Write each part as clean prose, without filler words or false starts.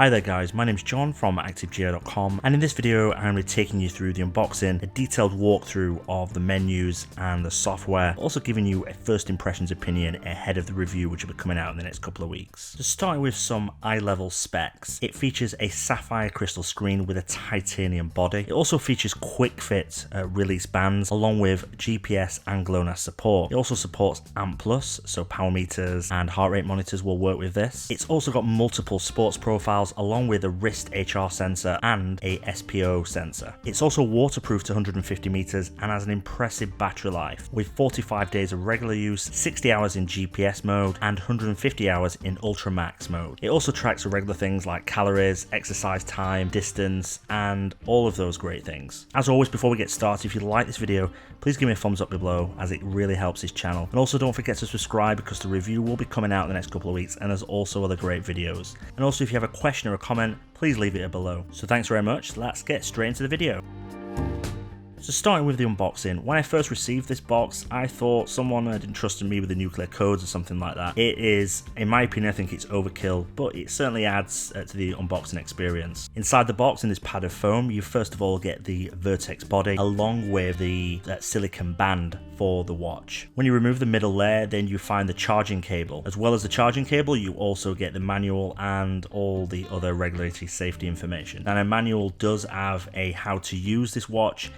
Hi there guys, my name's John from ActiveGear.com, and in this video I'm going to be taking you through the unboxing, a detailed walkthrough of the menus and the software, also giving you a first impressions opinion ahead of the review which will be coming out in the next couple of weeks. So starting with some eye-level specs, it features a sapphire crystal screen with a titanium body. It also features quick fit release bands along with GPS and GLONASS support. It also supports AMP+, so power meters and heart rate monitors will work with this. It's also got multiple sports profiles along with a wrist HR sensor and a SPO sensor. It's also waterproof to 150 meters and has an impressive battery life with 45 days of regular use, 60 hours in GPS mode and 150 hours in Ultra Max mode. It also tracks regular things like calories, exercise time, distance and all of those great things. As always, before we get started, if you like this video, please give me a thumbs up below as it really helps this channel. And also don't forget to subscribe because the review will be coming out in the next couple of weeks and there's also other great videos. And also if you have a question or a comment, please leave it below. So thanks very much, let's get straight into the video. So starting with the unboxing, when I first received this box, I thought someone had entrusted me with the nuclear codes or something like that. It is, in my opinion, I think it's overkill, but it certainly adds to the unboxing experience. Inside the box, in this pad of foam, you first of all get the Vertix body along with the silicone band for the watch. When you remove the middle layer, then you find the charging cable. As well as the charging cable, you also get the manual and all the other regulatory safety information. And a manual does have a how to use this watch.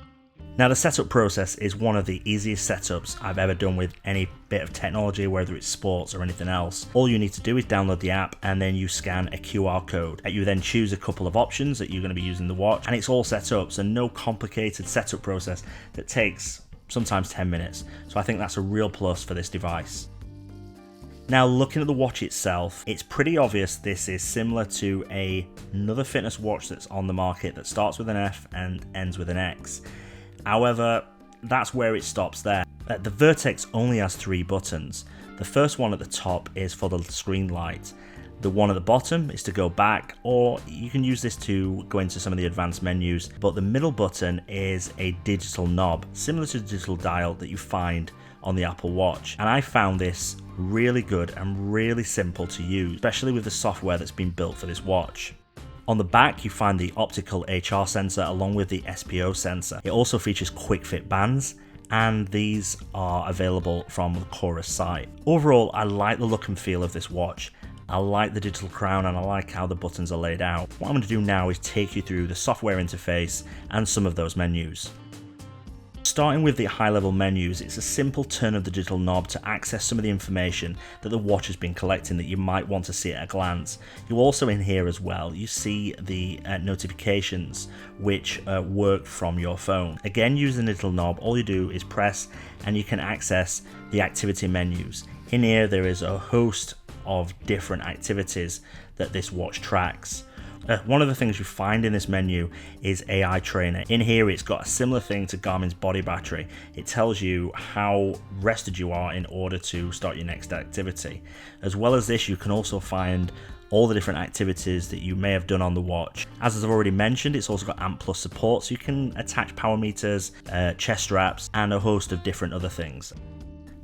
Now the setup process is one of the easiest setups I've ever done with any bit of technology, whether it's sports or anything else. All you need to do is download the app and then you scan a QR code. You then choose a couple of options that you're going to be using the watch and it's all set up, so no complicated setup process that takes sometimes 10 minutes. So I think that's a real plus for this device. Now looking at the watch itself, it's pretty obvious this is similar to another fitness watch that's on the market that starts with an F and ends with an X. However, that's where it stops there. The Vertix only has 3 buttons. The first one at the top is for the screen light. The one at the bottom is to go back, or you can use this to go into some of the advanced menus, but the middle button is a digital knob, similar to the digital dial that you find on the Apple Watch. And I found this really good and really simple to use, especially with the software that's been built for this watch. On the back, you find the optical HR sensor along with the SPO sensor. It also features quick fit bands, and these are available from the Coros site. Overall, I like the look and feel of this watch. I like the digital crown and I like how the buttons are laid out. What I'm going to do now is take you through the software interface and some of those menus. Starting with the high-level menus, it's a simple turn of the digital knob to access some of the information that the watch has been collecting that you might want to see at a glance. You also in here as well, you see the notifications which work from your phone. Again, using the digital knob, all you do is press and you can access the activity menus. In here there is a host of different activities that this watch tracks. One of the things you find in this menu is AI Trainer. In here it's got a similar thing to Garmin's body battery. It tells you how rested you are in order to start your next activity. As well as this, you can also find all the different activities that you may have done on the watch. As I've already mentioned, it's also got AMP+ support, so you can attach power meters, chest straps and a host of different other things.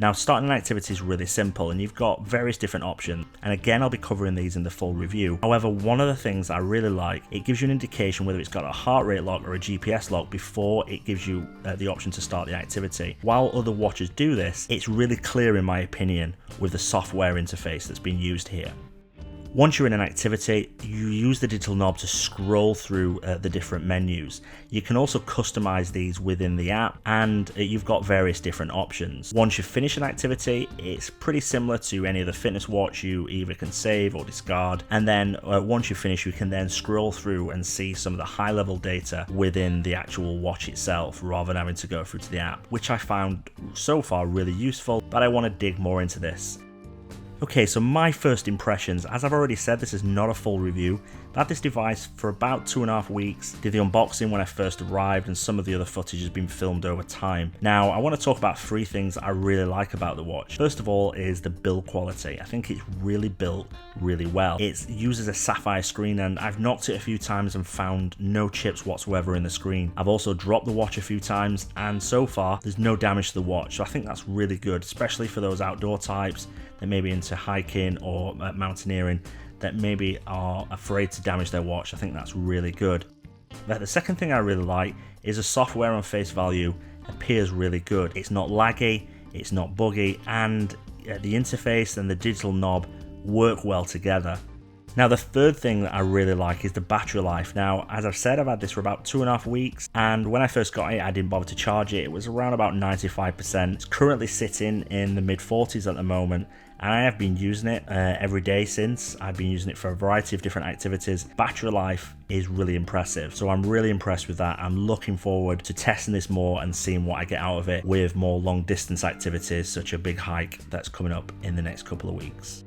Now starting an activity is really simple and you've got various different options, and again I'll be covering these in the full review. However, one of the things I really like, it gives you an indication whether it's got a heart rate lock or a GPS lock before it gives you the option to start the activity. While other watches do this, it's really clear in my opinion with the software interface that's been used here. Once you're in an activity, you use the digital knob to scroll through the different menus. You can also customize these within the app, and you've got various different options. Once you finish an activity, it's pretty similar to any other fitness watch. You either can save or discard, and then once you finish, you can then scroll through and see some of the high-level data within the actual watch itself, rather than having to go through to the app, which I found so far really useful, but I want to dig more into this. Okay, so my first impressions, as I've already said, this is not a full review. I had this device for about 2.5 weeks, did the unboxing when I first arrived, and some of the other footage has been filmed over time. Now, I want to talk about 3 things I really like about the watch. First of all is the build quality. I think it's really built really well. It uses a sapphire screen, and I've knocked it a few times and found no chips whatsoever in the screen. I've also dropped the watch a few times, and so far, there's no damage to the watch, so I think that's really good, especially for those outdoor types that may be into hiking or mountaineering. that maybe are afraid to damage their watch. I think that's really good. But the second thing I really like is the software on face value appears really good. It's not laggy, it's not buggy, and the interface and the digital knob work well together. Now the third thing that I really like is the battery life. Now, as I've said, I've had this for about 2.5 weeks, and when I first got it, I didn't bother to charge it. It was around about 95%. It's currently sitting in the mid-40s at the moment, and I have been using it every day since. I've been using it for a variety of different activities. Battery life is really impressive, so I'm really impressed with that. I'm looking forward to testing this more and seeing what I get out of it with more long distance activities, such a big hike that's coming up in the next couple of weeks.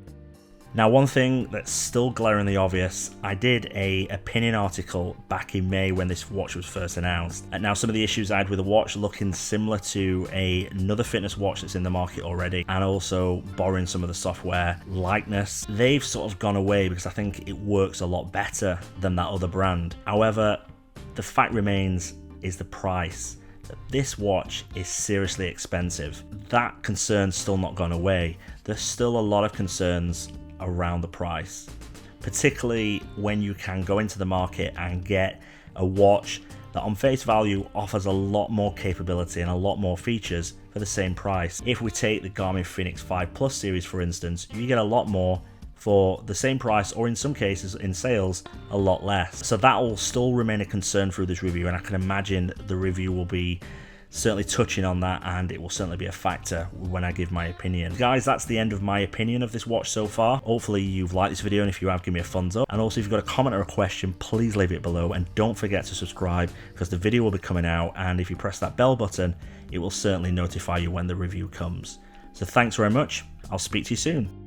Now, one thing that's still glaringly obvious, I did a opinion article back in May when this watch was first announced. And now some of the issues I had with the watch looking similar to another fitness watch that's in the market already, and also borrowing some of the software likeness, they've sort of gone away because I think it works a lot better than that other brand. However, the fact remains is the price. This watch is seriously expensive. That concern's still not gone away. There's still a lot of concerns around the price, particularly when you can go into the market and get a watch that on face value offers a lot more capability and a lot more features for the same price. If we take the Garmin Fenix 5 Plus series for instance, you get a lot more for the same price, or in some cases in sales a lot less. So that will still remain a concern through this review, and I can imagine the review will be certainly touching on that, and it will certainly be a factor when I give my opinion. Guys, that's the end of my opinion of this watch so far. Hopefully you've liked this video, and if you have, give me a thumbs up. And also, if you've got a comment or a question, please leave it below, and don't forget to subscribe because the video will be coming out, and if you press that bell button, it will certainly notify you when the review comes. So thanks very much. I'll speak to you soon.